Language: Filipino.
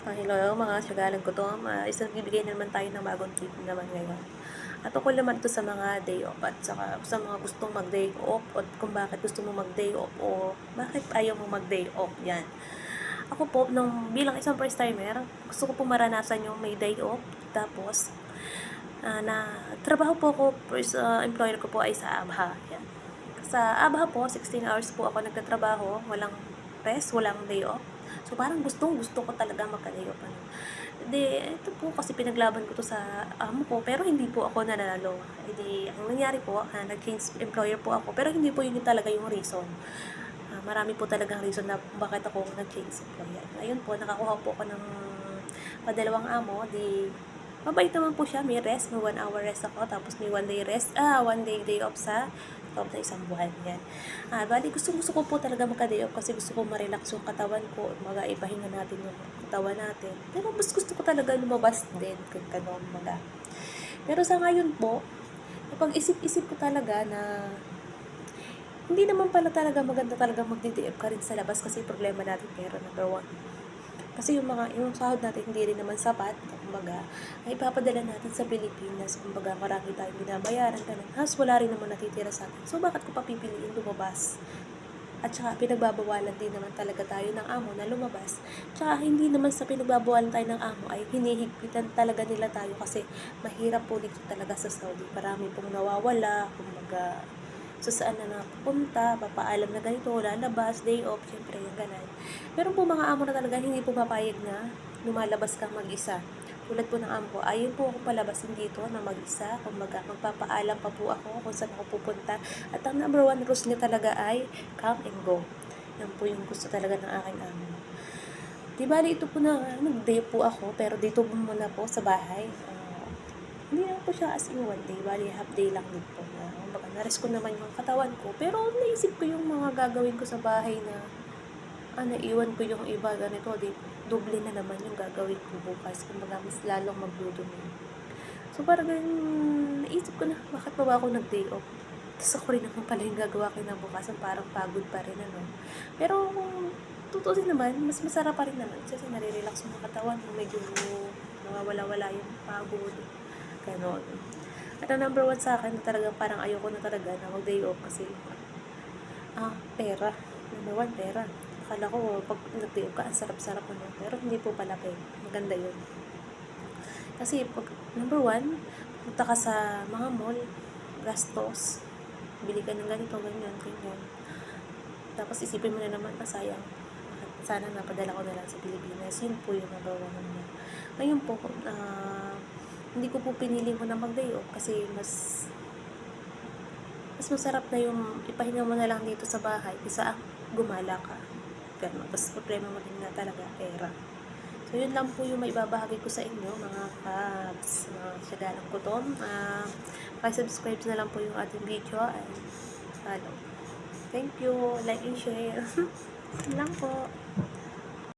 Hello mga siyagalan ko 'to, isang bibigay na naman tayo ng bagong tip naman ngayon. At tungkol naman 'to sa mga day off at saka sa mga gustong mag-day off at kung bakit gusto mo mag-day off o bakit ayaw mo mag-day off, 'yan. Ako po nung bilang isang first timer, gusto ko po maranasan yung may day off tapos, na trabaho po ako first, employer ko po ay sa ABHA, 'yan. Sa ABHA po 16 hours po ako nagtatrabaho, walang rest, walang day off. So, parang gustong-gusto ko talaga magka-day off ano. Ito po kasi pinaglaban ko 'to sa amo ko pero hindi po ako nanalo. Ang nangyari po, nag-change employer po ako pero hindi po yun talaga yung reason. Marami po talagang reason na bakit ako nag-change employer. Ayun po, nakakuha po ako ng padalawang amo, mabait naman po siya, may rest, may 1 hour rest ako, tapos may 1 day rest, 1 day off sa loob ng isang buwan, yan. Bali gusto ko po talaga magka-day off kasi gusto ko ma-relax yung katawan ko, ipahinga natin yung katawan natin. Pero mas gusto ko talaga lumabas din, kung gano'n, Pero sa ngayon po, napag-isip-isip ko talaga na hindi naman pala talaga maganda talaga magdi-day off ka rin sa labas kasi problema natin pera, number one. Kasi yung sahod natin hindi rin naman sapat, kumbaga, ay ipapadala natin sa Pilipinas, kumbaga marami tayong binabayaran, ganun. Halos wala rin naman natitira sa atin. So, bakit ko papipiliin lumabas? At saka, pinagbabawalan din naman talaga tayo ng amo na lumabas. Tsaka, hindi naman sa pinagbabawalan tayo ng amo ay hinihigpitan talaga nila tayo kasi mahirap po dito talaga sa Saudi. Marami pong nawawala, kumbaga, so saan na napunta, papaalam na ganito, lalabas, day off, syempre yung ganun. Pero po mga amo na talaga hindi po papayag na lumalabas kang mag-isa. Tulad po ng amo ko, ayaw po ako palabasin dito na mag-isa. Kumbaga, magpapaalam pa po ako kung saan ako pupunta. At ang number one rules niya talaga ay come and go. Yan po yung gusto talaga ng aking amo. Di bali ito po na nag-day po ako, pero dito po muna po sa bahay. Hindi lang po siya as in one day, bali half day lang din po na kumbaga na-rest ko naman yung katawan ko, pero naisip ko yung mga gagawin ko sa bahay na naiwan ko yung iba ganito, doble na naman yung gagawin ko bukas, kumbaga mas lalong magdudumi. So parang naisip ko na bakit pa ba ako nag-day off, tapos ako rin naman pala yung gagawa kinabukasan, parang pagod pa rin ano. Pero kung tutusin naman, mas masarap pa rin naman kasi nare-relax yung katawan mo, medyo nawawala-wala yung pagod, ganon. At ang number one sa akin, talagang parang ayoko na talaga na mag-day off kasi pera. Number one, pera. Akala ko, pag nag-day off ka, ang sarap-sarap ano. Pero hindi po pala pera. Maganda yun. Kasi, number one, punta ka sa mga mall, gastos, bili ka ng ganito, ganyan. Tapos isipin mo na naman, sayang. Sana napadala ko na lang sa Pilipinas. Yun po yung number one naman. Ngayon po, hindi ko po pinili mo na mag-day off kasi mas masarap na yung ipahinga mo na lang dito sa bahay kaysa gumala ka. Ganun. Tapos problema mo din na talaga pera. So, yun lang po yung maibabahagi ko sa inyo, mga kabs, mga siyagalang ko to. Subscribe na lang po yung ating video and follow. Thank you. Like and share. Yun lang po.